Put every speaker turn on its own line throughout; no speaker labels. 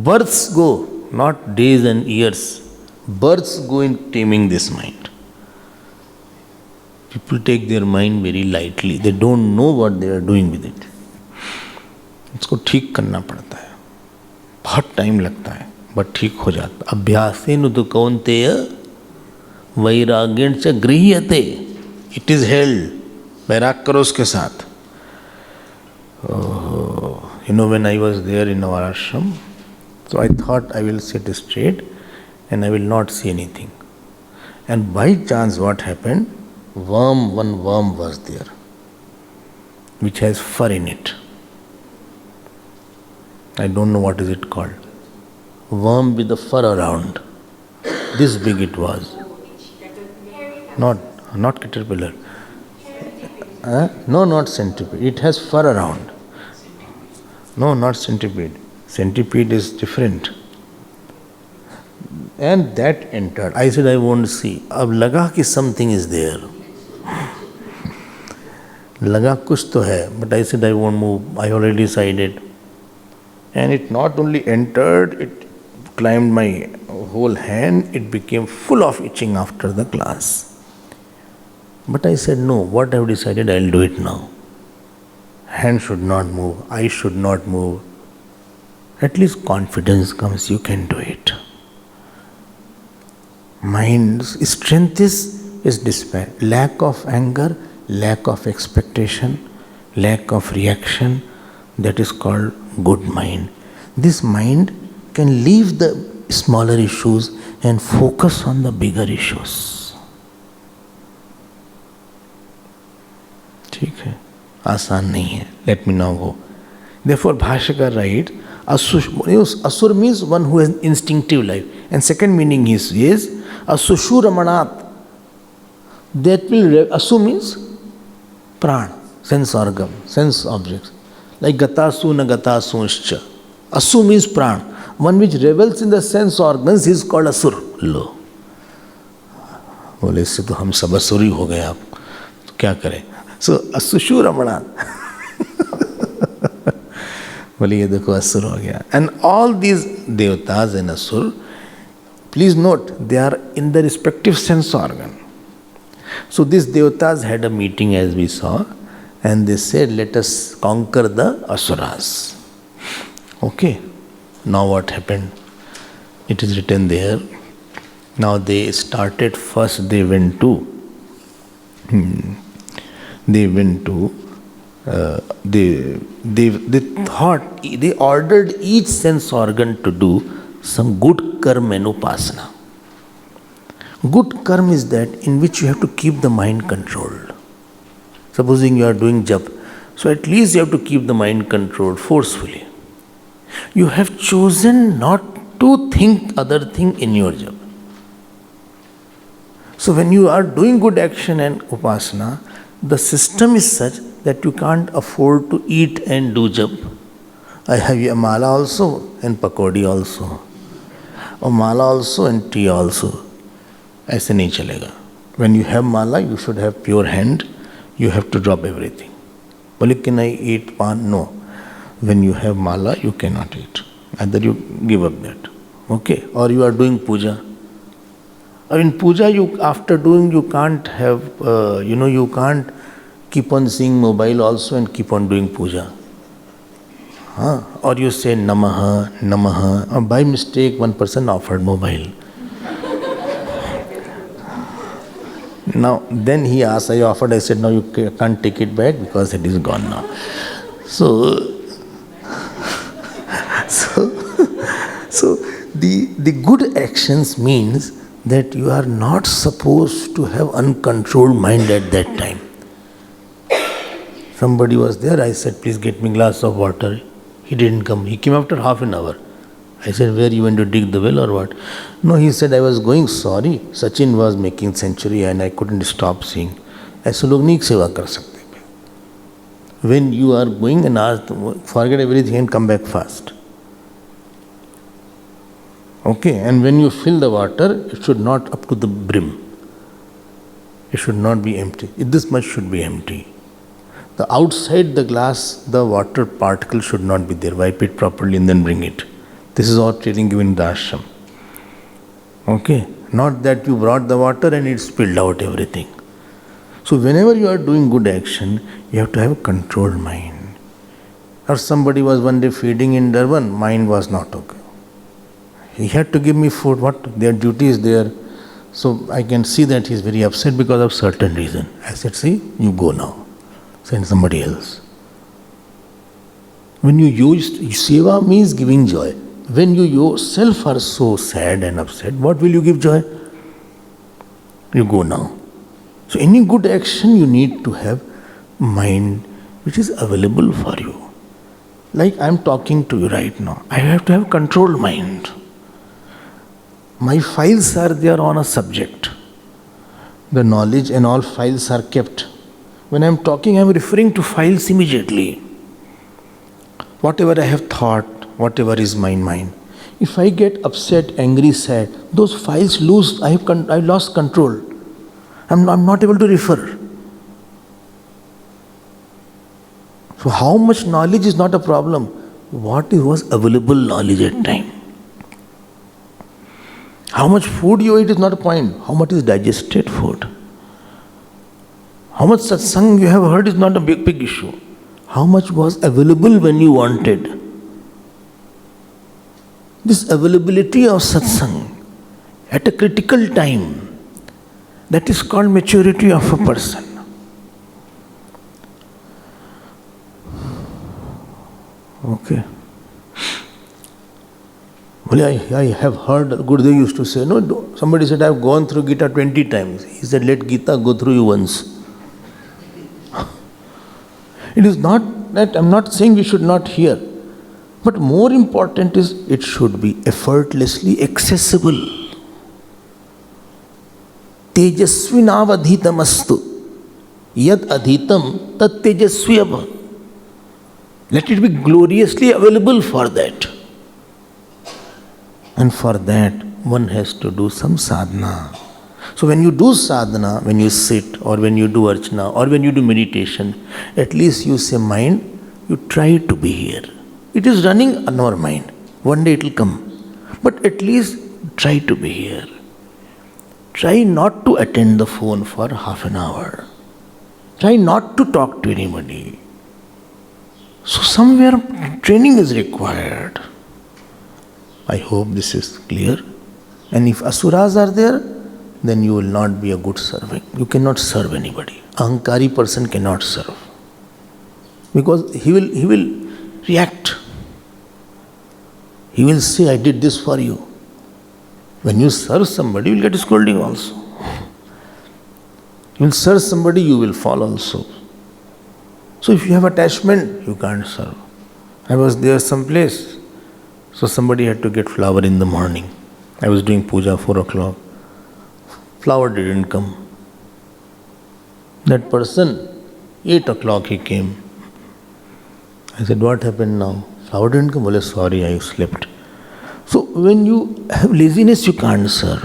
births go, not days and years. Births go in taming this mind. People take their mind very lightly. They don't know what they are doing with it. इसको ठीक करना पड़ता है, बहुत time लगता है, but ठीक हो जाता. अभ्यासेन तु कौन्तेय वैराग्येण च गृह्यते. It is held. वैराग करो उसके साथ. You know, when I was there in our ashram, so I thought I will sit straight and I will not see anything. And by chance what happened? One worm was there, which has fur in it. I don't know what is it called. Worm with the fur around. This big it was. Not caterpillar. No, not centipede. It has fur around. No, not centipede. Centipede is different. And that entered. I said, I won't see. अब लगा कि something is there. लगा कुछ तो है. But I said, I won't move. I already decided. And it not only entered, it climbed my whole hand. It became full of itching after the class. But I said, no, what I have decided, I will do it now. Hand should not move. I should not move. At least confidence comes, you can do it. Mind's strength is despair. Lack of anger, lack of expectation, lack of reaction, that is called good mind. This mind can leave the smaller issues and focus on the bigger issues. ठीक है, आसान नहीं है. Let me now go. Therefore, Bhashyakar writes, Asur means one who has instinctive life. And second meaning is Asushu Ramanat. That will, Asu means pran, sense organ, sense objects. Like Gatasu na Gatasunshcha. Asu means pran. One which revels in the sense organs is called Asur. लो, बोले इससे तो हम सब असुरी हो गए. आप तो क्या करें? So Asushu Ramanat. बोले ये देखो असुर हो गया. And all these devatas and asur, please note, they are in the respective sense organ. So these devatas had a meeting, as we saw, and they said, let us conquer the asuras. Okay. Now what happened? It is written there. Now they started first, they went to they thought, they ordered each sense organ to do some good karma and upasana. Good karma is that in which you have to keep the mind controlled. Supposing you are doing jap, so at least you have to keep the mind controlled forcefully. You have chosen not to think other thing in your jap. So when you are doing good action and upasana, the system is such that you can't afford to eat and do jap. I have a mala also and pakodi also. Or mala also and tea also. ऐसे नहीं चलेगा. When you have mala, you should have pure hand. You have to drop everything. बोले can I eat pan? No. When you have mala, you cannot eat. Either you give up that. Okay? Or you are doing puja. In puja, after doing, you can't have, you can't keep on seeing mobile also and keep on doing puja. Or you say Namaha, Namaha. Or by mistake, one person offered mobile. Now, then he asked, I offered, I said, no, you can't take it back because it is gone now. So the good actions means that you are not supposed to have uncontrolled mind at that time. Somebody was there, I said, please get me a glass of water. He didn't come. He came after half an hour. I said, where you went to dig the well or what? No, he said, I was going, sorry. Sachin was making century and I couldn't stop seeing. ऐसे लोग नहीं सेवा कर सकते. When you are going and ask, forget everything and come back fast. Okay, and when you fill the water, it should not up to the brim. It should not be empty. This much should be empty. The outside the glass, the water particle should not be there. Wipe it properly and then bring it. This is what training given in the ashram. Okay? Not that you brought the water and it spilled out everything. So whenever you are doing good action, you have to have a controlled mind. Or somebody was one day feeding in Durban, mind was not okay. He had to give me food. What? Their duty is there. So I can see that he is very upset because of certain reason. I said, see, you go now. Send somebody else. When you use seva means giving joy. When you yourself are so sad and upset, what will you give joy? You go now. So any good action you need to have mind which is available for you. Like I am talking to you right now. I have to have controlled mind. My files are there on a subject. The knowledge and all files are kept. When I am talking, I am referring to files immediately. Whatever I have thought, whatever is my mind. If I get upset, angry, sad, those files lose, I lost control. I'm not able to refer. So how much knowledge is not a problem. What was available knowledge at time. How much food you eat is not a point. How much is digested food. How much satsang you have heard is not a big issue. How much was available when you wanted. This availability of satsang at a critical time, that is called maturity of a person. Okay. Well, I have heard Gurudev used to say, no, somebody said, I have gone through Gita 20 times. He said, let Gita go through you once. It is not that, I am not saying we should not hear. But more important is, it should be effortlessly accessible. Tejasvinavadhitam astu. Yad adhitam tat tejasvyava. Let it be gloriously available for that. And for that, one has to do some sadhana. So when you do sadhana, when you sit, or when you do archana, or when you do meditation, at least you say, mind, you try to be here. It is running on our mind. One day it will come. But at least try to be here. Try not to attend the phone for half an hour. Try not to talk to anybody. So somewhere training is required. I hope this is clear. And if asuras are there, then you will not be a good servant. You cannot serve anybody. Ahankari person cannot serve. Because he will react. He will say, I did this for you. When you serve somebody, you will get scolding also. You will serve somebody, you will fall also. So if you have attachment, you can't serve. I was there someplace. So somebody had to get flower in the morning. I was doing puja 4 o'clock. Flower didn't come. That person, 8 o'clock he came. I said, what happened now? Flower didn't come? Well, sorry, I slept. So when you have laziness, you can't serve.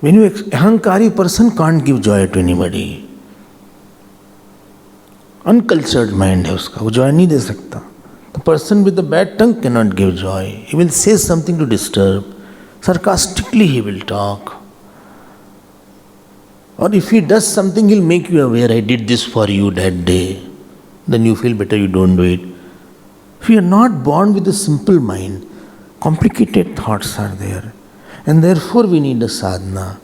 When you ahankari person can't give joy to anybody. Uncultured mind है उसका, वो joy नहीं दे सकता. The person with the bad tongue cannot give joy. He will say something to disturb. Sarcastically he will talk. Or if he does something, he'll make you aware, I did this for you that day. Then you feel better, you don't do it. If you are not born with a simple mind, complicated thoughts are there. And therefore we need a sadhana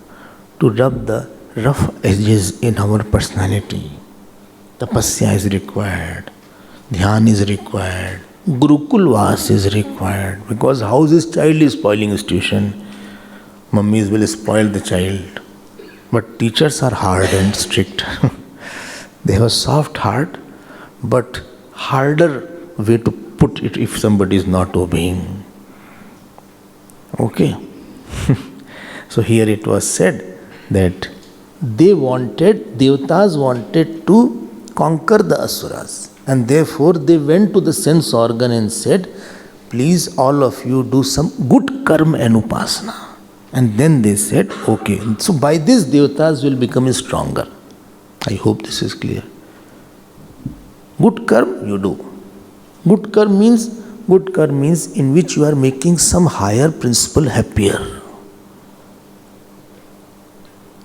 to rub the rough edges in our personality. Tapasya is required. Dhyan is required. Gurukul Vas is required. Because house's child is spoiling his tuition. Mummies will spoil the child. But teachers are hard and strict. They have a soft heart, but harder way to put it if somebody is not obeying. Okay. So here it was said that Devatas wanted to conquer the Asuras. And therefore they went to the sense organ and said, please all of you do some good karma and upasana. And then they said, okay, so by this Devatas will become stronger. I hope this is clear. Good karma you do. Good karma means Good karma means in which you are making some higher principle happier.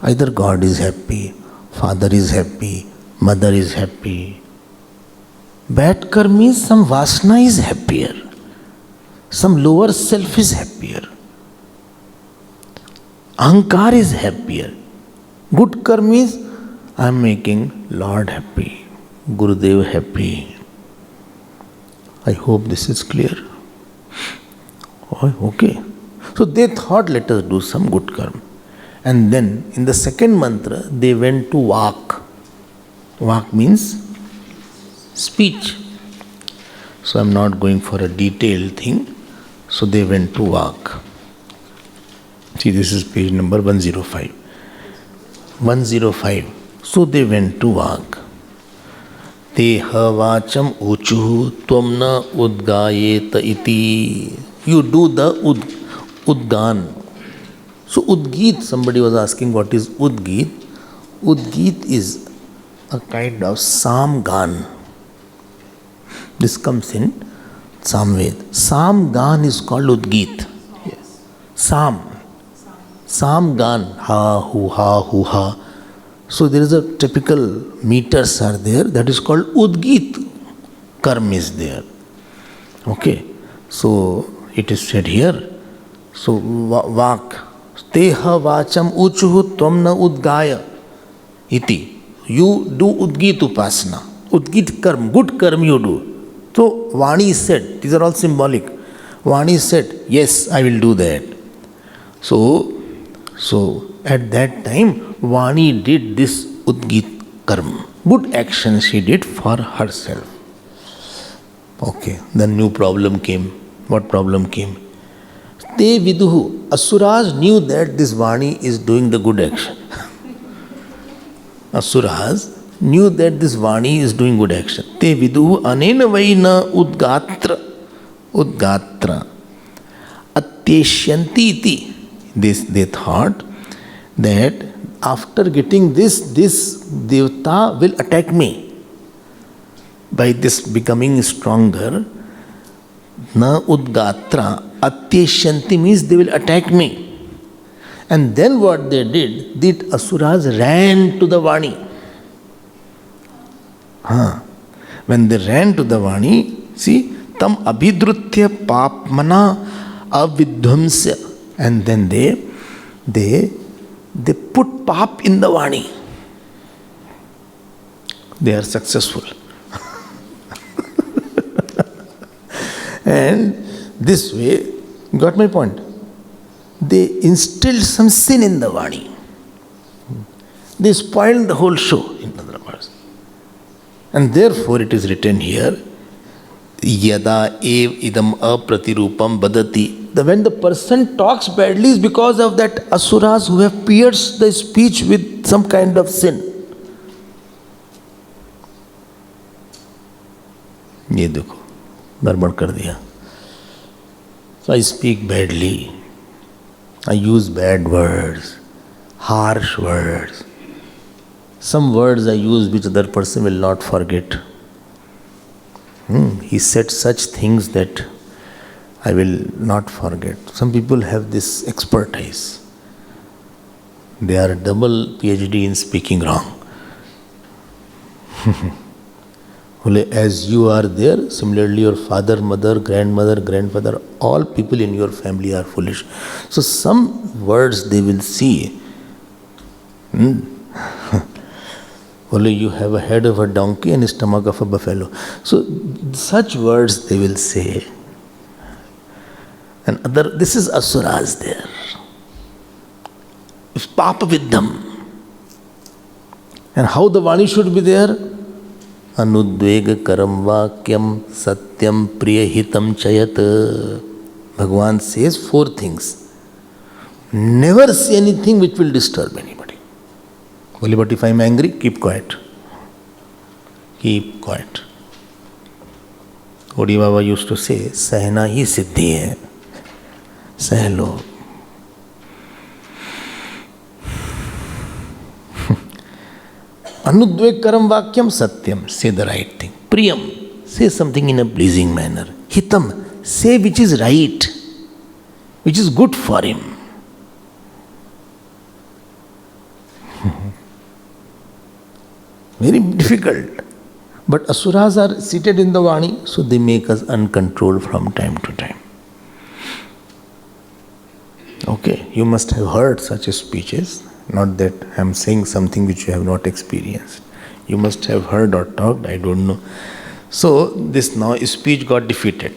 Either God is happy, father is happy, mother is happy. Bad karma means some vasana is happier, some lower self is happier, ahankar is happier. Good karma means I am making Lord happy, Gurudev happy. I hope this is clear. Oh, okay. So they thought, let us do some good karma. And then in the second mantra, they went to Vak. Vak means speech. So I am not going for a detailed thing. So they went to Vak. See, this is page number 105. 105. So they went to Vak. Te havacham uchuhu tvamna udgayeta iti. You do the udgan. So Udgit, somebody was asking what is Udgit. Udgit is a kind of Samgan. This comes in Samved. Samgan is called Udgit. Yes. Samgan. Ha, hu, ha. So there is a typical meters are there, that is called Udgit. Karma is there. Okay. So it is said here. So Vak. Teha vacham uchuhu tvamna udgaya iti. You do Udgit upasana. Udgit karma, good karma you do. So Vani said, these are all symbolic. Vani said, yes, I will do that. So at that time, Vani did this Udgit karma. Good action she did for herself. Okay, then new problem came. What problem came? Te viduhu. Asuras knew that this Vani is doing the good action. Asuras knew that this Vani is doing good action. Te viduhu anena vaina udgatra atyeshyanti iti. They thought that after getting this Devta will attack me. By this becoming stronger, na udgatra atyeshyanti means they will attack me. And then what they did, Asuras ran to the Vani. When they ran to the Vani, see, tam abhidrutya papmana avidhvamsya. And then they put pap in the Vani. They are successful. And this way, got my point? They instilled some sin in the Vani. They spoiled the whole show, in other words. And therefore it is written here, Yada ev idam apratirupam badati. When the person talks badly is because of that asuras who have pierced the speech with some kind of sin. ये देखो गड़बड़ कर दिया. So I speak badly. I use bad words, harsh words. Some words I use which other person will not forget. He said such things that I will not forget. Some people have this expertise. They are double PhD in speaking wrong. As you are there, similarly your father, mother, grandmother, grandfather, all people in your family are foolish. So some words they will see. Only you have a head of a donkey and a stomach of a buffalo. So such words they will say. And this is asuras there. It's papa with them. And how the Vani should be there? Anudvega karam vakyam satyam priyahitam chayat. Bhagavan says 4 things. Never say anything which will disturb anybody. Only but if I am angry, keep quiet. Keep quiet. Odi Baba used to say, Sahna hi siddhi hai. Sah lo. Anudveg karam vakyam satyam. Say the right thing. Priyam. Say something in a pleasing manner. Hitam. say which is right, which is good for him. Very difficult. But asuras are seated in the Vani, so they make us uncontrolled from time to time. Okay, you must have heard such speeches, not that I am saying something which you have not experienced. You must have heard or talked, I don't know. So, this now speech got defeated.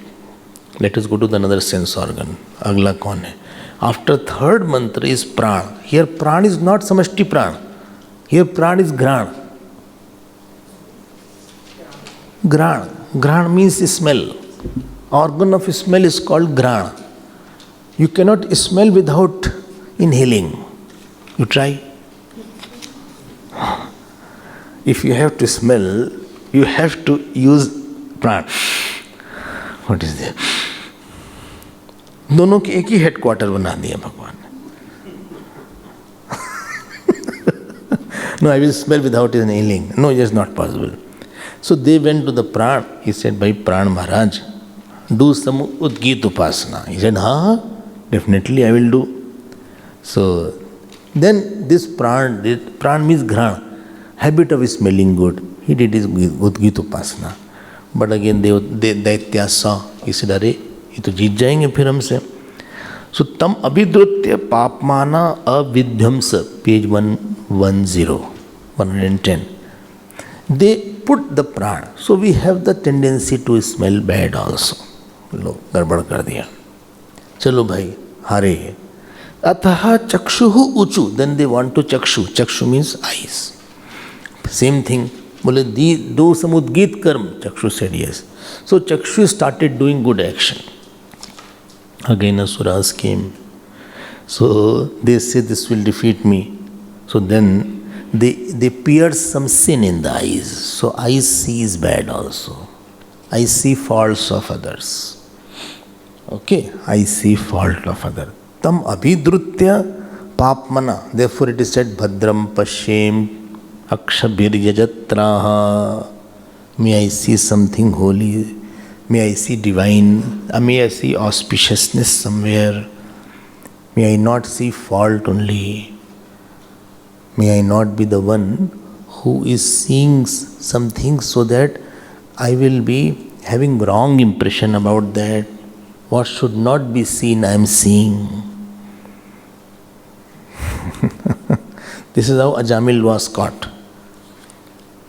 Let us go to the another sense organ. Agla kaun hai? After third mantra is pran. Here pran is not samashti pran. Here pran is gran. Gran. Gran means smell. Organ of smell is called gran. You cannot smell without inhaling. You try. If you have to smell, you have to use pran. What is there? दोनों के एक ही headquarter बना दिया भगवान ने. No, I will smell without inhaling. No, it is not possible. So they went to the Pran. He said, Bhai Pran Maharaj, do some Udgit Upasana. He said, definitely I will do. So then this Pran means Ghrana, habit of smelling good. He did his Udgit Upasana. But again Daitya saw. He said, अरे ये तो जीत जाएंगे फिर हमसे. So tam abhidrutya papmana avidhyamsa, page 110. They put the pran. So we have the tendency to smell bad also. लो गड़बड़ कर दिया. चलो भाई हारे. अतः चक्षुः ऊचु. Then they want to chakshu. Chakshu means eyes. Same thing. बोले do some udgit karm. Chakshu said yes. So Chakshu started doing good action. Again asuras came. So they said this will defeat me. So then they pierce some sin in the eyes. So eyes sees bad also. I see faults of others. Okay, I see fault of others. Tam abhidrutya papmana. Therefore it is said bhadram pashem akshabhiryajatraha. May I see something holy. May I see divine. May I see auspiciousness somewhere. May I not see fault only. May I not be the one who is seeing something so that I will be having wrong impression about that. What should not be seen, I am seeing. This is how Ajamil was caught.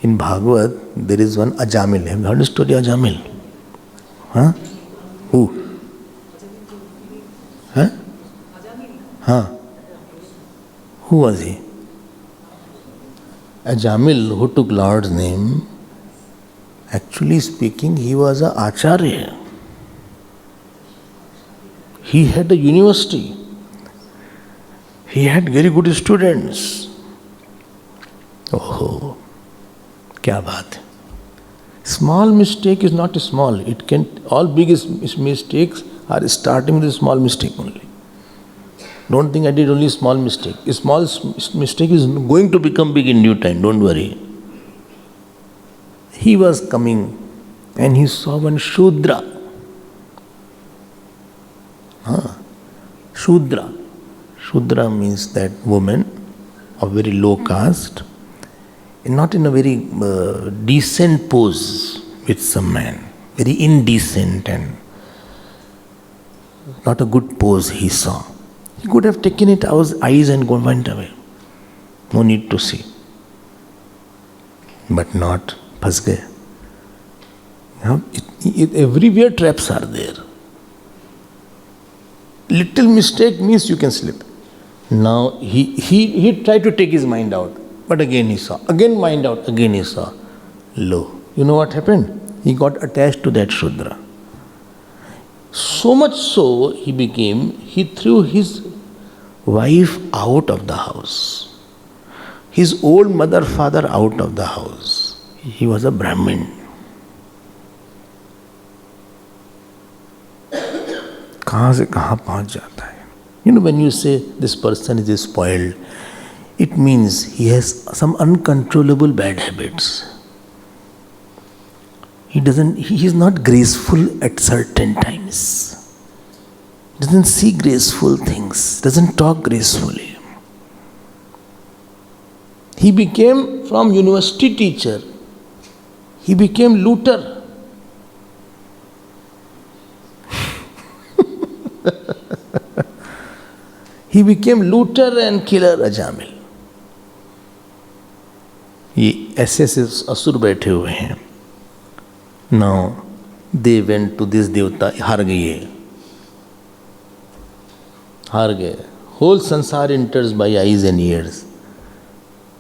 In Bhagavad, there is one Ajamil. Have you heard the story of Ajamil? Huh? Who? Huh? Huh? Who was he? Ajamil, who took Lord's name, actually speaking, he was an Acharya. He had a university. He had very good students. Oh, kya baat hai. Small mistake is not small. It can, all biggest mistakes are starting with a small mistake only. Don't think I did only small mistake. A small mistake is going to become big in due time. Don't worry. He was coming and he saw one Shudra. Shudra. Shudra means that woman of very low caste, not in a very decent pose with some man, very indecent and not a good pose he saw. He could have taken it out his eyes and went away. No need to see. But not. Phas gaye. Everywhere traps are there. Little mistake means you can slip. Now he tried to take his mind out. But again he saw. Again mind out. Again he saw. Lo. You know what happened? He got attached to that Shudra. So much so, he threw his wife out of the house. His old mother, father out of the house. He was a Brahmin. कहाँ से कहाँ पहुँच जाता है. You know, when you say this person is spoiled, it means he has some uncontrollable bad habits. he is not graceful at certain times. Doesn't see graceful things, doesn't talk gracefully. He became from university teacher, he became looter. He became looter and killer Ajamil. ये ऐसे असुर बैठे हुए हैं. Now they went to this देवता, हार गए. Whole sansar enters by eyes and ears.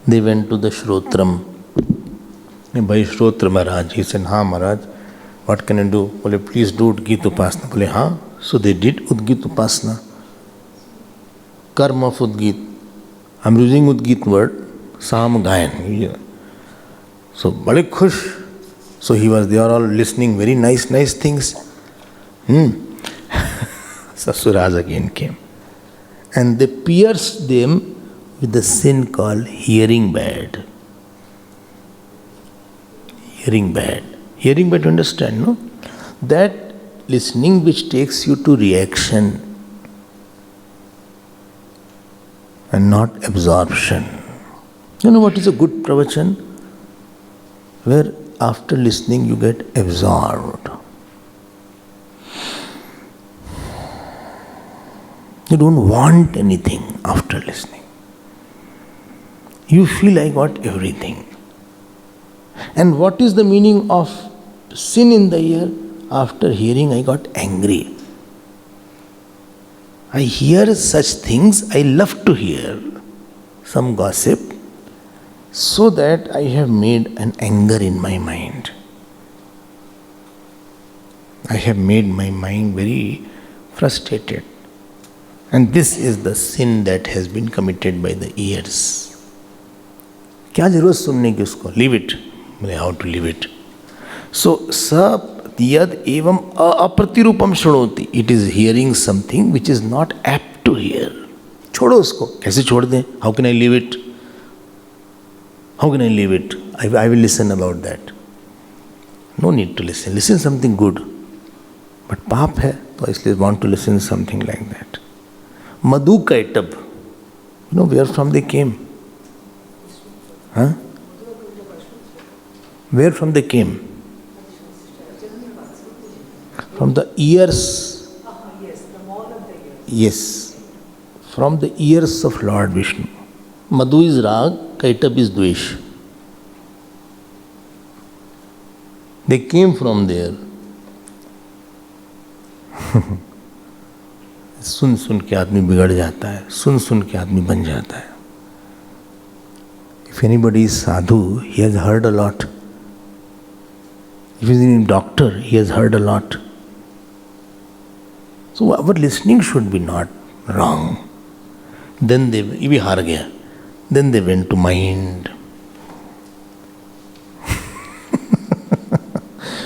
They went to the Shrotram. भाई श्रोत्र महाराज, he said, हाँ महाराज, what can I do? बोले please do Udgit Upasana. बोले हाँ. So they did Udgit Upasana. Karma of Udgit. I'm using Udgit word. Sam Gayan. So बड़े खुश. So he was, they are all listening very nice things. Asuras again came. And they pierced them with the sin called hearing bad. Hearing bad, you understand, no? That listening which takes you to reaction and not absorption. You know what is a good pravachan? Where after listening you get absorbed. You don't want anything after listening. You feel I got everything. And what is the meaning of sin in the ear? After hearing, I got angry. I hear such things, I love to hear some gossip, so that I have made an anger in my mind. I have made my mind very frustrated. And this is the sin that has been committed by the ears. क्या जरूरत सुनने की उसको? Leave it. How to leave it? So, sa yad evam apratirupam shronoti. It is hearing something which is not apt to hear. छोड़ो उसको. कैसे छोड़ दें? How can I leave it? How can I leave it? I will listen about that. No need to listen. Listen something good. But पाप है तो इसलिए want to listen something like that. Madhu Kaitab. You know where from they came? Huh? Where from they came? From the ears.
Yes, the mall of the ears.
Yes, from the ears of Lord Vishnu. Madhu is Rag, Kaitab is Dvesh. They came from there. सुन सुन के आदमी बिगड़ जाता है, सुन सुन के आदमी बन जाता है. If anybody is sadhu, he has heard a lot. If he is a doctor, he has heard a lot. So our listening should be not wrong. Then they went to mind.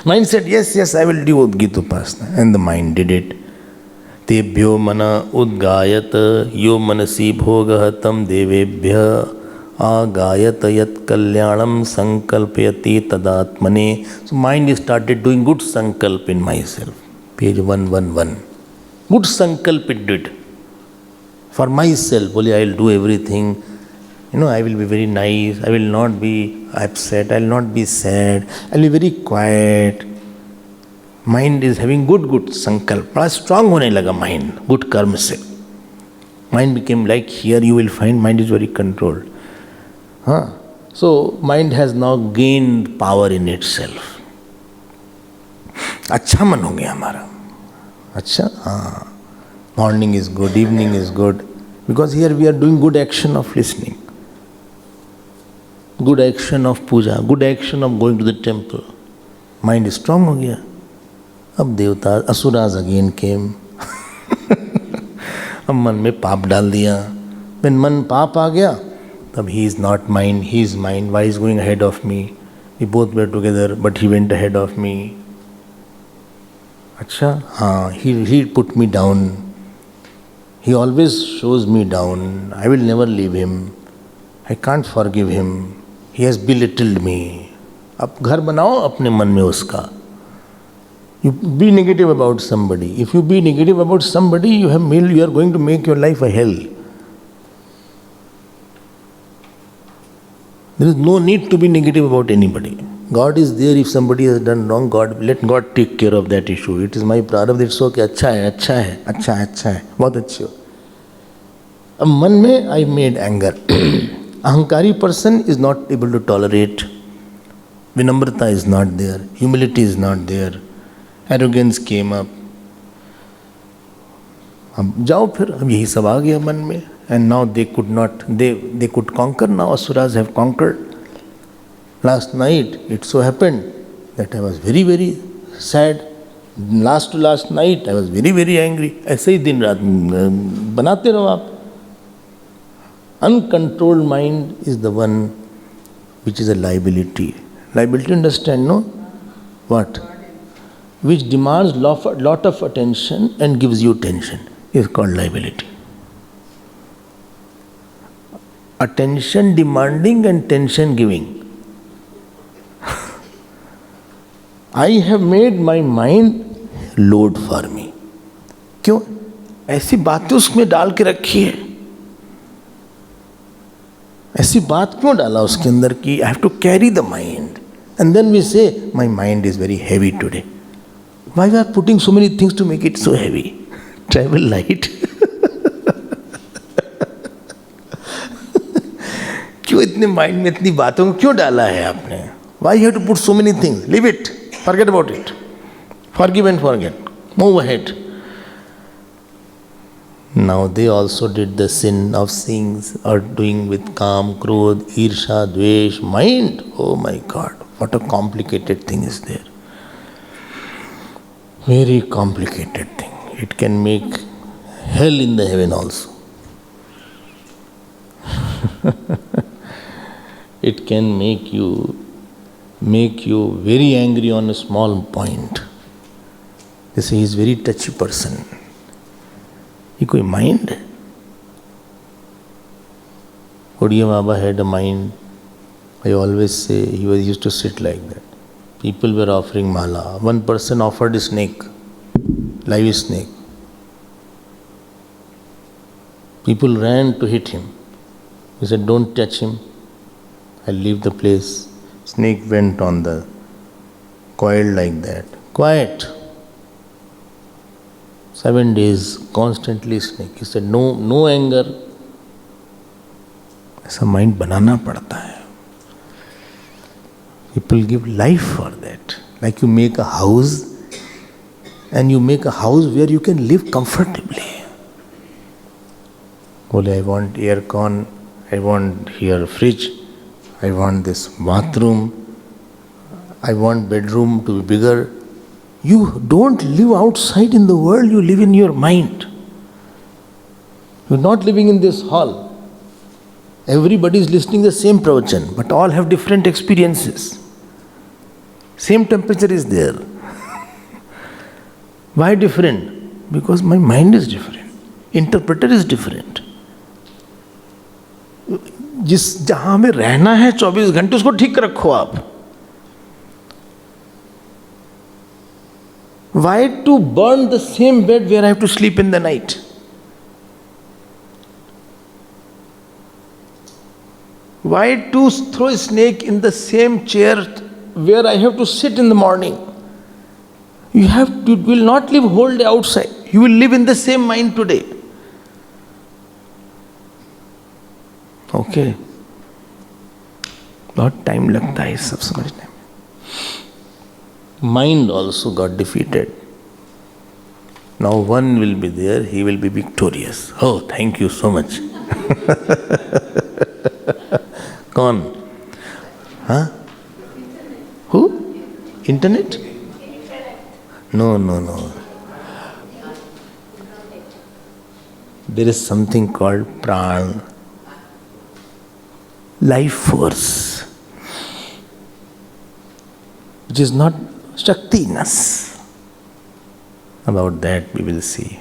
Mind said, yes, I will do Udgit Upasana. And the mind did it. Tebhyo mana udgayat yo manasi bhoga tam devebhya agayata yat kalyanam sankalpayati tadatmane. So mind started doing good sankalp in myself. Page 111. Good sankalp it did. For myself, only I will do everything. I will be very nice. I will not be upset. I will not be sad. I will be very quiet. Mind is having good sankalp. बड़ा strong होने लगा mind, good कर्म से. Mind became like here you will find mind is very controlled. So mind has now gained power in itself. अच्छा मन हो गया हमारा. अच्छा, morning is good, evening is good. Because here we are doing good action of listening. Good action of puja, good action of going to the temple. Mind is strong हो गया. अब देवता असुराज अगेन केम. अब मन में पाप डाल दिया. When मन पाप आ गया, तब he is not mine, he is mine. Why is going ahead of me? We both were together, but he went ahead of me. अच्छा, हाँ, he put me down. He always shows me down. I will never leave him. I can't forgive him. He has belittled me. अब घर बनाओ अपने मन में उसका. You be negative about somebody. If you be negative about somebody, you are going to make your life a hell. There is no need to be negative about anybody. God is there. If somebody has done wrong, let God take care of that issue. It is my prarabdha. It's okay. अच्छा है, बहुत अच्छे हो. अब मन में I made anger. Ahankari person is not able to tolerate. Vinamrata is not there. Humility is not there. Arrogance came up. अब जाओ फिर, अब यही सब आ गया मन में. And now they could conquer. Now asuras have conquered. Last night it so happened that I was very, very sad. Last night I was very, very angry. ऐसे ही दिन रात बनाते रहो आप. Uncontrolled mind is the one which is a liability. Liability, understand, no? What? Which demands lot of attention and gives you tension is called liability. Attention demanding and tension giving. I have made my mind load for me. क्यों? ऐसी बातें उसमें डाल के रखी है. ऐसी बात क्यों डाला उसके अंदर कि I have to carry the mind. And then we say, my mind is very heavy today. Why we are putting so many things to make it so heavy? Travel light. क्यों इतने माइंड में इतनी बातों को क्यों डाला है आपने? Why you have to put so many things? Leave it. Forget about it. Forgive and forget. Move ahead. Now they also did the sin of things or doing with kam, krodh, irsha, dvesh, mind. Oh my God, what a complicated thing is there. Very complicated thing. It can make hell in the heaven also. It can make you very angry on a small point. They say he is very touchy person. ये कोई mind है? Odiya Baba had a mind. I always say he used to sit like that. People were offering mala. One person offered a snake, live snake. People ran to hit him. He said, "Don't touch him. I'll leave the place." Snake went on the coil like that. Quiet. 7 days, constantly snake. He said, no anger. ऐसा mind बनाना पड़ता है. People give life for that. Like you make a house, and you make a house where you can live comfortably. बोले, I want air con, I want here fridge, I want this bathroom, I want bedroom to be bigger. You don't live outside in the world, you live in your mind. You're not living in this hall. Everybody is listening the same pravachan, but all have different experiences. Same temperature is there. Why different? Because my mind is different. Interpreter is different. जहाँ में रहना है 24 घंटे उसको ठीक रखो आप. Why to burn the same bed where I have to sleep in the night? Why to throw a snake in the same chair where I have to sit in the morning? You will not live whole day outside. You will live in the same mind today. Okay. बहुत time लगता है इस सब समझने में. Mind also got defeated. Now one will be there, he will be victorious. Oh, thank you so much. कौन? हाँ? Who? Internet? No. There is something called pran, life force, which is not Shaktiness. About that we will see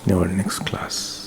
in our next class.